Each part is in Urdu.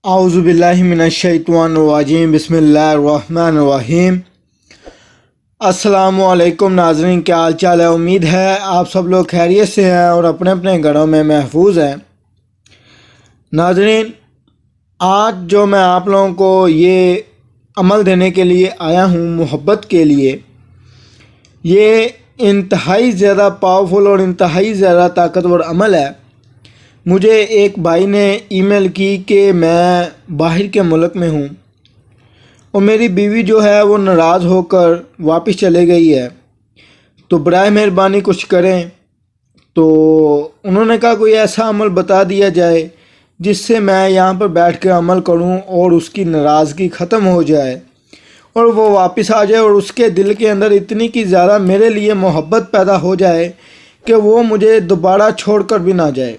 اعوذ باللہ من الشیطان الرجیم بسم اللہ الرحمن الرحیم۔ السلام علیکم ناظرین، کیا حال چال ہے؟ امید ہے آپ سب لوگ خیریت سے ہیں اور اپنے اپنے گھروں میں محفوظ ہیں۔ ناظرین، آج جو میں آپ لوگوں کو یہ عمل دینے کے لیے آیا ہوں، محبت کے لیے، یہ انتہائی زیادہ پاورفل اور انتہائی زیادہ طاقتور عمل ہے۔ مجھے ایک بھائی نے ای میل کی کہ میں باہر کے ملک میں ہوں اور میری بیوی جو ہے وہ ناراض ہو کر واپس چلے گئی ہے، تو برائے مہربانی کچھ کریں۔ تو انہوں نے کہا کوئی ایسا عمل بتا دیا جائے جس سے میں یہاں پر بیٹھ کے عمل کروں اور اس کی ناراضگی ختم ہو جائے اور وہ واپس آ جائے اور اس کے دل کے اندر اتنی کی زیادہ میرے لیے محبت پیدا ہو جائے کہ وہ مجھے دوبارہ چھوڑ کر بھی نہ جائے۔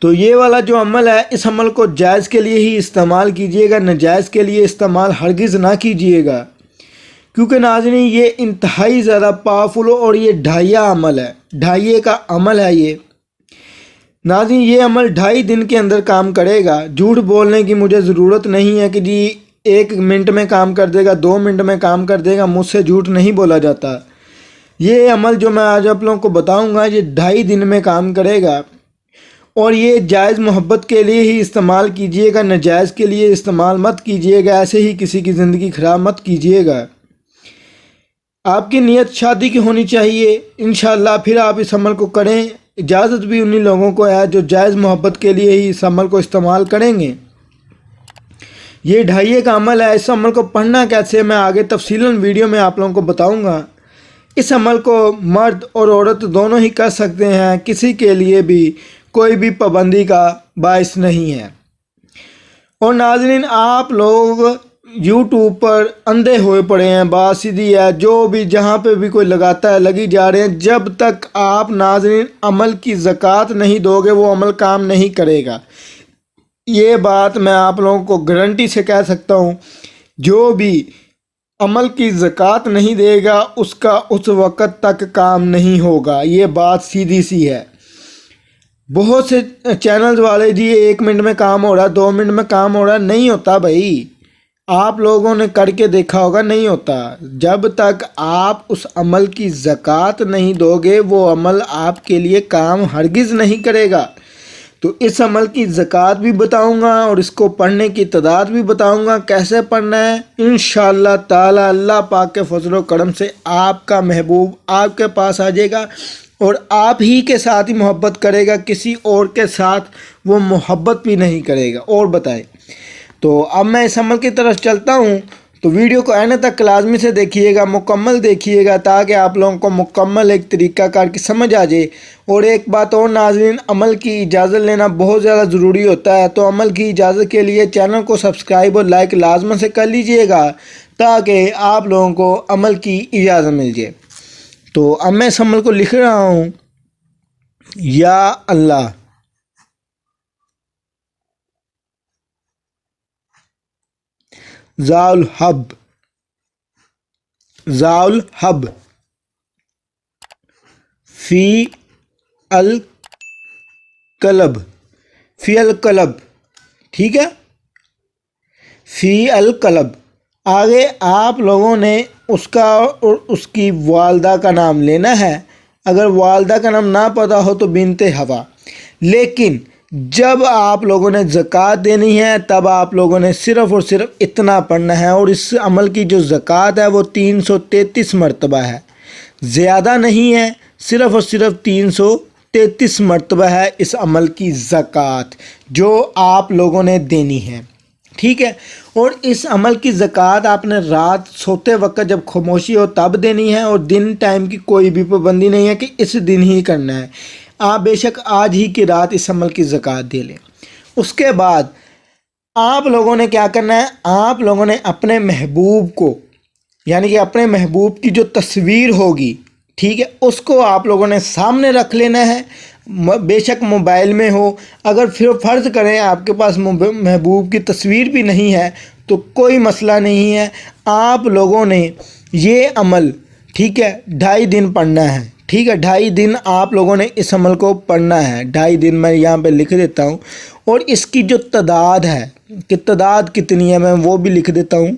تو یہ والا جو عمل ہے، اس عمل کو جائز کے لیے ہی استعمال کیجیے گا، ناجائز کے لیے استعمال ہرگز نہ کیجیے گا، کیونکہ ناظرین یہ انتہائی زیادہ پاورفل اور یہ ڈھائیا عمل ہے، ڈھائیے کا عمل ہے یہ۔ ناظرین یہ عمل 2.5 دن کے اندر کام کرے گا۔ جھوٹ بولنے کی مجھے ضرورت نہیں ہے کہ جی 1 منٹ میں کام کر دے گا، 2 منٹ میں کام کر دے گا، مجھ سے جھوٹ نہیں بولا جاتا۔ یہ عمل جو میں آج آپ لوگوں کو بتاؤں گا یہ 2.5 دن میں کام کرے گا، اور یہ جائز محبت کے لیے ہی استعمال کیجیے گا، ناجائز کے لیے استعمال مت کیجیے گا، ایسے ہی کسی کی زندگی خراب مت کیجیے گا۔ آپ کی نیت شادی کی ہونی چاہیے، انشاءاللہ پھر آپ اس عمل کو کریں۔ اجازت بھی انہی لوگوں کو ہے جو جائز محبت کے لیے ہی اس عمل کو استعمال کریں گے۔ یہ ڈھائیے کا عمل ہے، اس عمل کو پڑھنا کیسے میں آگے تفصیلاً ویڈیو میں آپ لوگوں کو بتاؤں گا۔ اس عمل کو مرد اور عورت دونوں ہی کر سکتے ہیں، کسی کے لیے بھی کوئی بھی پابندی کا باعث نہیں ہے۔ اور ناظرین آپ لوگ یوٹیوب پر اندھے ہوئے پڑے ہیں، بات سیدھی ہے، جو بھی جہاں پہ بھی کوئی لگاتا ہے لگی جا رہے ہیں۔ جب تک آپ ناظرین عمل کی زکوٰۃ نہیں دو گے وہ عمل کام نہیں کرے گا۔ یہ بات میں آپ لوگوں کو گارنٹی سے کہہ سکتا ہوں، جو بھی عمل کی زکوٰۃ نہیں دے گا اس کا اس وقت تک کام نہیں ہوگا۔ یہ بات سیدھی سی ہے۔ بہت سے چینلز والے جی 1 منٹ میں کام ہو رہا، 2 منٹ میں کام ہو رہا، نہیں ہوتا بھائی۔ آپ لوگوں نے کر کے دیکھا ہوگا، نہیں ہوتا۔ جب تک آپ اس عمل کی زکوٰۃ نہیں دو گے وہ عمل آپ کے لیے کام ہرگز نہیں کرے گا۔ تو اس عمل کی زکوٰۃ بھی بتاؤں گا اور اس کو پڑھنے کی تعداد بھی بتاؤں گا، کیسے پڑھنا ہے۔ انشاءاللہ تعالی اللہ پاک کے فضل و کرم سے آپ کا محبوب آپ کے پاس آ جائے گا اور آپ ہی کے ساتھ ہی محبت کرے گا، کسی اور کے ساتھ وہ محبت بھی نہیں کرے گا۔ اور بتائیں، تو اب میں اس عمل کی طرف چلتا ہوں، تو ویڈیو کو اینڈ تک لازمی سے دیکھیے گا، مکمل دیکھیے گا، تاکہ آپ لوگوں کو مکمل ایک طریقہ کار کی سمجھ آ جائے۔ اور ایک بات اور ناظرین، عمل کی اجازت لینا بہت زیادہ ضروری ہوتا ہے، تو عمل کی اجازت کے لیے چینل کو سبسکرائب اور لائک لازمی سے کر لیجئے گا، تاکہ آپ لوگوں کو عمل کی اجازت مل جائے۔ تو اب میں اس عمل کو لکھ رہا ہوں، یا اللہ ذا الحب فی القلب، ٹھیک ہے، فی القلب۔ آگے آپ لوگوں نے اس کا اور اس کی والدہ کا نام لینا ہے۔ اگر والدہ کا نام نہ پتہ ہو تو بنت حوا، لیکن جب آپ لوگوں نے زکوٰۃ دینی ہے تب آپ لوگوں نے صرف اور صرف اتنا پڑھنا ہے، اور اس عمل کی جو زکوٰۃ ہے وہ 333 مرتبہ ہے، زیادہ نہیں ہے، صرف اور صرف 333 مرتبہ ہے اس عمل کی زکوٰۃ جو آپ لوگوں نے دینی ہے، ٹھیک ہے۔ اور اس عمل کی زکوٰۃ آپ نے رات سوتے وقت جب خاموشی ہو تب دینی ہے، اور دن ٹائم کی کوئی بھی پابندی نہیں ہے کہ اس دن ہی کرنا ہے۔ آپ بے شک آج ہی کی رات اس عمل کی زکوٰۃ دے لیں۔ اس کے بعد آپ لوگوں نے کیا کرنا ہے، آپ لوگوں نے اپنے محبوب کو، یعنی کہ اپنے محبوب کی جو تصویر ہوگی، ٹھیک ہے، اس کو آپ لوگوں نے سامنے رکھ لینا ہے، بے شک موبائل میں ہو۔ اگر پھر فرض کریں آپ کے پاس محبوب کی تصویر بھی نہیں ہے تو کوئی مسئلہ نہیں ہے، آپ لوگوں نے یہ عمل، ٹھیک ہے، 2.5 دن پڑھنا ہے، ٹھیک ہے، 2.5 دن آپ لوگوں نے اس عمل کو پڑھنا ہے، 2.5 دن میں یہاں پہ لکھ دیتا ہوں۔ اور اس کی جو تعداد ہے کہ تعداد کتنی ہے میں وہ بھی لکھ دیتا ہوں.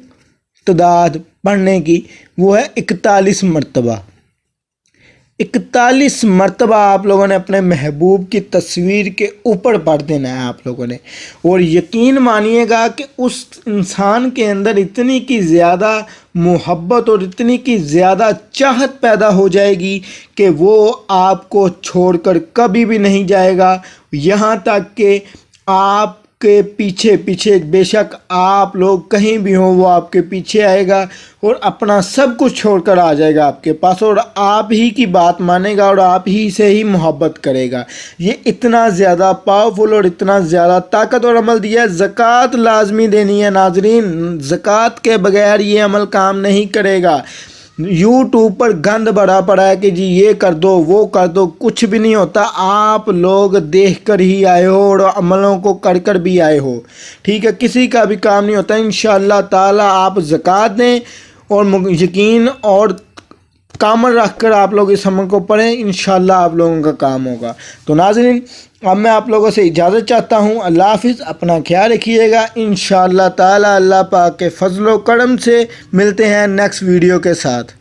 تعداد پڑھنے کی وہ ہے 41 مرتبہ. 41 مرتبہ آپ لوگوں نے اپنے محبوب کی تصویر کے اوپر پڑھ دینا ہے آپ لوگوں نے. اور یقین مانیے گا کہ اس انسان کے اندر اتنی کی زیادہ محبت اور اتنی کی زیادہ چاہت پیدا ہو جائے گی کہ وہ آپ کو چھوڑ کر کبھی بھی نہیں جائے گا. یہاں تک کہ آپ کے پیچھے پیچھے بے شک آپ لوگ کہیں بھی ہوں وہ آپ کے پیچھے آئے گا اور اپنا سب کچھ چھوڑ کر آ جائے گا آپ کے پاس اور آپ ہی کی بات مانے گا اور آپ ہی سے ہی محبت کرے گا. یہ اتنا زیادہ پاورفل اور اتنا زیادہ طاقتور عمل دیا ہے. زکوٰۃ لازمی دینی ہے ناظرین، زکوٰۃ کے بغیر یہ عمل کام نہیں کرے گا. یوٹیوب پر گند بڑا پڑا ہے کہ جی یہ کر دو وہ کر دو، کچھ بھی نہیں ہوتا. آپ لوگ دیکھ کر ہی آئے ہو اور عملوں کو کر کر بھی آئے ہو. ٹھیک ہے، کسی کا بھی کام نہیں ہوتا. انشاءاللہ تعالی آپ زکوٰۃ دیں اور یقین اور کامل رکھ کر آپ لوگ اس عمل کو پڑھیں، انشاءاللہ آپ لوگوں کا کام ہوگا. تو ناظرین اب میں آپ لوگوں سے اجازت چاہتا ہوں. اللہ حافظ، اپنا خیال رکھیے گا. انشاءاللہ تعالی اللہ پاک کے فضل و کرم سے ملتے ہیں نیکسٹ ویڈیو کے ساتھ.